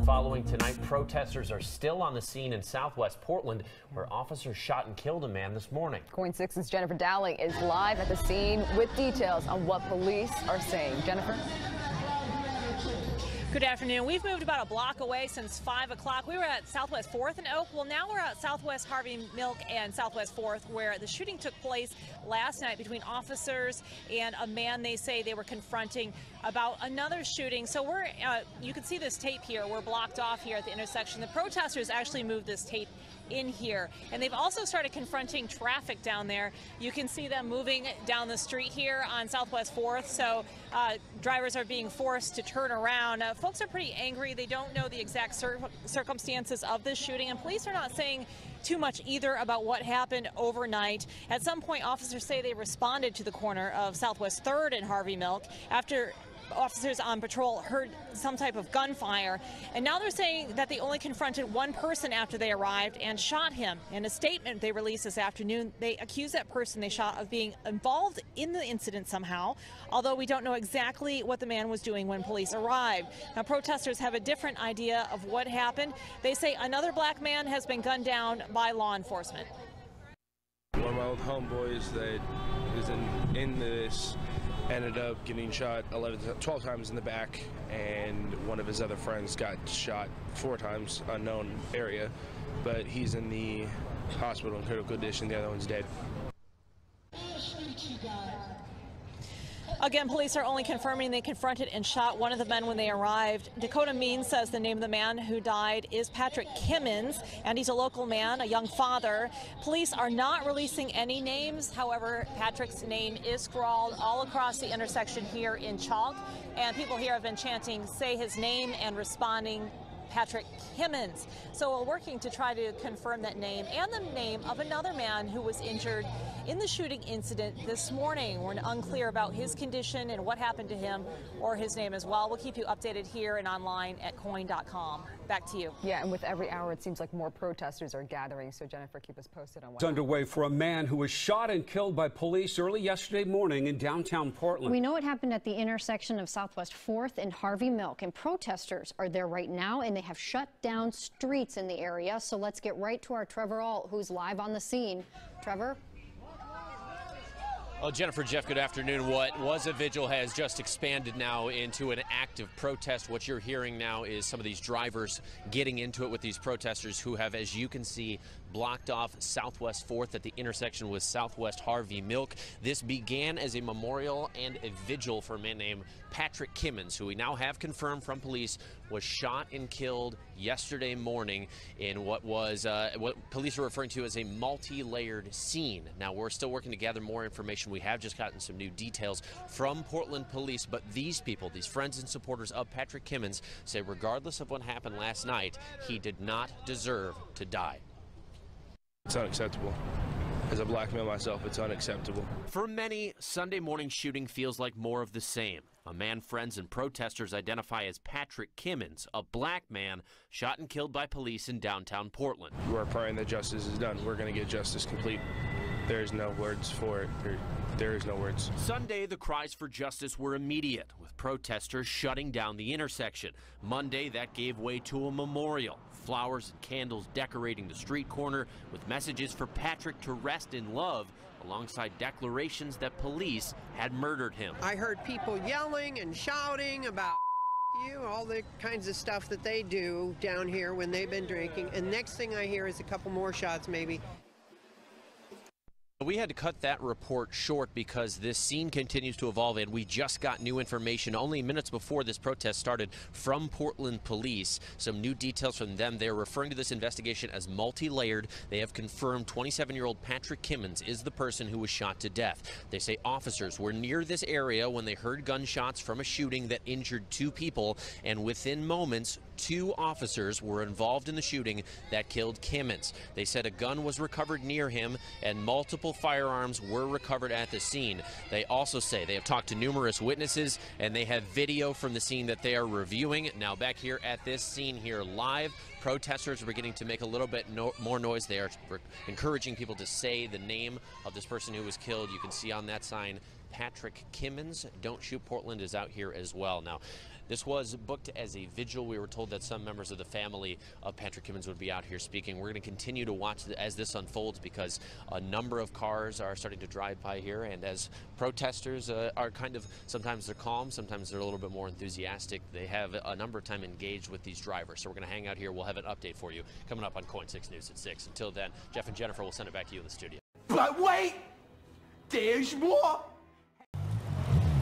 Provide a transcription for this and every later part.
Following tonight, protesters are still on the scene in southwest Portland, where officers shot and killed a man this morning. KOIN 6's Jennifer Dowling is live at the scene with details on what police are saying. Jennifer? Good afternoon. We've moved about a block away since 5 o'clock. We were at Southwest 4th and Oak. Well, now we're at Southwest Harvey Milk and Southwest 4th, where the shooting took place last night between officers and a man they say they were confronting about another shooting. So you can see this tape here. We're blocked off here at the intersection. The protesters actually moved this tape in here, and they've also started confronting traffic down there. You can see them moving down the street here on Southwest 4th, so drivers are being forced to turn around. Folks are pretty angry. They don't know the exact circumstances of this shooting, and police are not saying too much either about what happened overnight. At some point, officers say they responded to the corner of Southwest 3rd and Harvey Milk after officers on patrol heard some type of gunfire, and now they're saying that they only confronted one person after they arrived and shot him. In a statement they released this afternoon, they accuse that person they shot of being involved in the incident somehow, although we don't know exactly what the man was doing when police arrived. Now, protesters have a different idea of what happened. They say another black man has been gunned down by law enforcement. One of my old homeboys that is in this ended up getting shot 12 times in the back, and one of his other friends got shot 4 times, unknown area, but he's in the hospital in critical condition. The other one's dead. Again, police are only confirming they confronted and shot one of the men when they arrived. Dakota Means says the name of the man who died is Patrick Kimmons, and he's a local man, a young father. Police are not releasing any names. However, Patrick's name is scrawled all across the intersection here in chalk, and people here have been chanting, "Say his name," and responding, Patrick Kimmons. So we're working to try to confirm that name and the name of another man who was injured in the shooting incident this morning. We're unclear about his condition and what happened to him, or his name as well. We'll keep you updated here and online at KOIN.com. Back to you. Yeah, and with every hour, it seems like more protesters are gathering. So, Jennifer, keep us posted on what's underway for a man who was shot and killed by police early yesterday morning in downtown Portland. We know it happened at the intersection of Southwest 4th and Harvey Milk, and protesters are there right now, and they have shut down streets in the area. So let's get right to our Trevor Ault, who's live on the scene. Trevor? Well, Jennifer, Jeff, good afternoon. What was a vigil has just expanded now into an active protest. What you're hearing now is some of these drivers getting into it with these protesters who have, as you can see, blocked off Southwest 4th at the intersection with Southwest Harvey Milk. This began as a memorial and a vigil for a man named Patrick Kimmons, who we now have confirmed from police was shot and killed yesterday morning in what police are referring to as a multi-layered scene. Now, we're still working to gather more information. We have just gotten some new details from Portland police, but these people, these friends and supporters of Patrick Kimmons, say regardless of what happened last night, he did not deserve to die. It's unacceptable. As a black male myself, it's unacceptable. For many, Sunday morning shooting feels like more of the same. A man friends and protesters identify as Patrick Kimmons, a black man shot and killed by police in downtown Portland. We're praying that justice is done. We're going to get justice complete. There's no words for it. There is no words. Sunday, the cries for justice were immediate, with protesters shutting down the intersection. Monday, that gave way to a memorial. Flowers and candles decorating the street corner with messages for Patrick to rest in love, alongside declarations that police had murdered him. I heard people yelling and shouting about you, all the kinds of stuff that they do down here when they've been drinking. And next thing I hear is a couple more shots maybe. We had to cut that report short because this scene continues to evolve, and we just got new information only minutes before this protest started from Portland police. Some new details from them. They're referring to this investigation as multi-layered. They have confirmed 27-year-old Patrick Kimmons is the person who was shot to death. They say officers were near this area when they heard gunshots from a shooting that injured 2 people, and within moments, 2 officers were involved in the shooting that killed Kimmons. They said a gun was recovered near him and multiple firearms were recovered at the scene. They also say they have talked to numerous witnesses and they have video from the scene that they are reviewing. Now back here at this scene here live, protesters are beginning to make a little bit more noise. They are encouraging people to say the name of this person who was killed. You can see on that sign, Patrick Kimmons. Don't Shoot Portland is out here as well. Now, this was booked as a vigil. We were told that some members of the family of Patrick Kimmons would be out here speaking. We're going to continue to watch as this unfolds because a number of cars are starting to drive by here, and as protesters are kind of, sometimes they're calm, sometimes they're a little bit more enthusiastic. They have a number of time engaged with these drivers. So we're going to hang out here. We'll have an update for you coming up on Coin 6 News at 6. Until then, Jeff and Jennifer will send it back to you in the studio. But wait, there's more.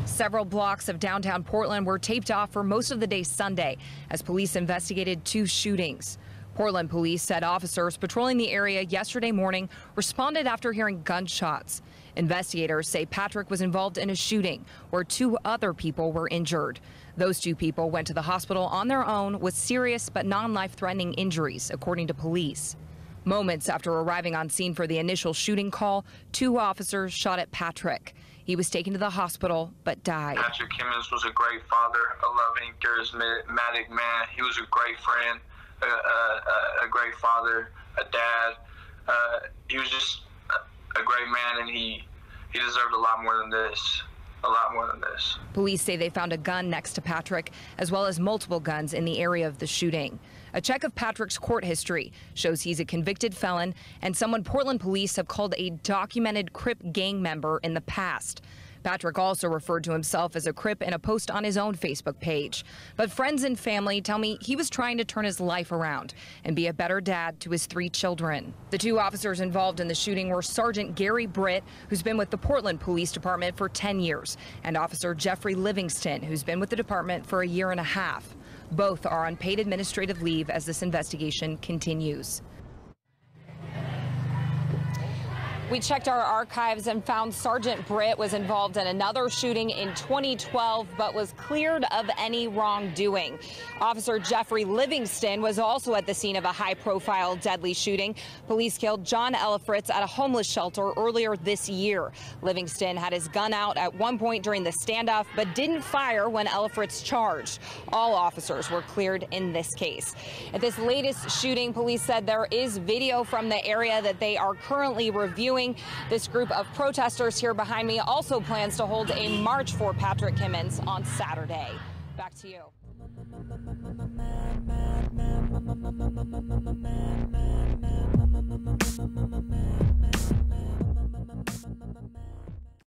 Several blocks of downtown Portland were taped off for most of the day Sunday as police investigated 2 shootings. Portland police said officers patrolling the area yesterday morning responded after hearing gunshots. Investigators say Patrick was involved in a shooting where 2 other people were injured. Those 2 people went to the hospital on their own with serious but non-life-threatening injuries, according to police. Moments after arriving on scene for the initial shooting call, 2 officers shot at Patrick. He was taken to the hospital but died. Patrick Kimmons was a great father, a loving, charismatic man. He was a great friend, a great father, a dad. He was just a great man, and he deserved a lot more than this. A lot more than this. Police say they found a gun next to Patrick, as well as multiple guns in the area of the shooting. A check of Patrick's court history shows he's a convicted felon and someone Portland police have called a documented Crip gang member in the past. Patrick also referred to himself as a Crip in a post on his own Facebook page. But friends and family tell me he was trying to turn his life around and be a better dad to his 3 children. The 2 officers involved in the shooting were Sergeant Gary Britt, who's been with the Portland Police Department for 10 years, and Officer Jeffrey Livingston, who's been with the department for a year and a half. Both are on paid administrative leave as this investigation continues. We checked our archives and found Sergeant Britt was involved in another shooting in 2012, but was cleared of any wrongdoing. Officer Jeffrey Livingston was also at the scene of a high-profile deadly shooting. Police killed John Elifritz at a homeless shelter earlier this year. Livingston had his gun out at one point during the standoff, but didn't fire when Elifritz charged. All officers were cleared in this case. At this latest shooting, police said there is video from the area that they are currently reviewing. This group of protesters here behind me also plans to hold a march for Patrick Kimmons on Saturday. Back to you.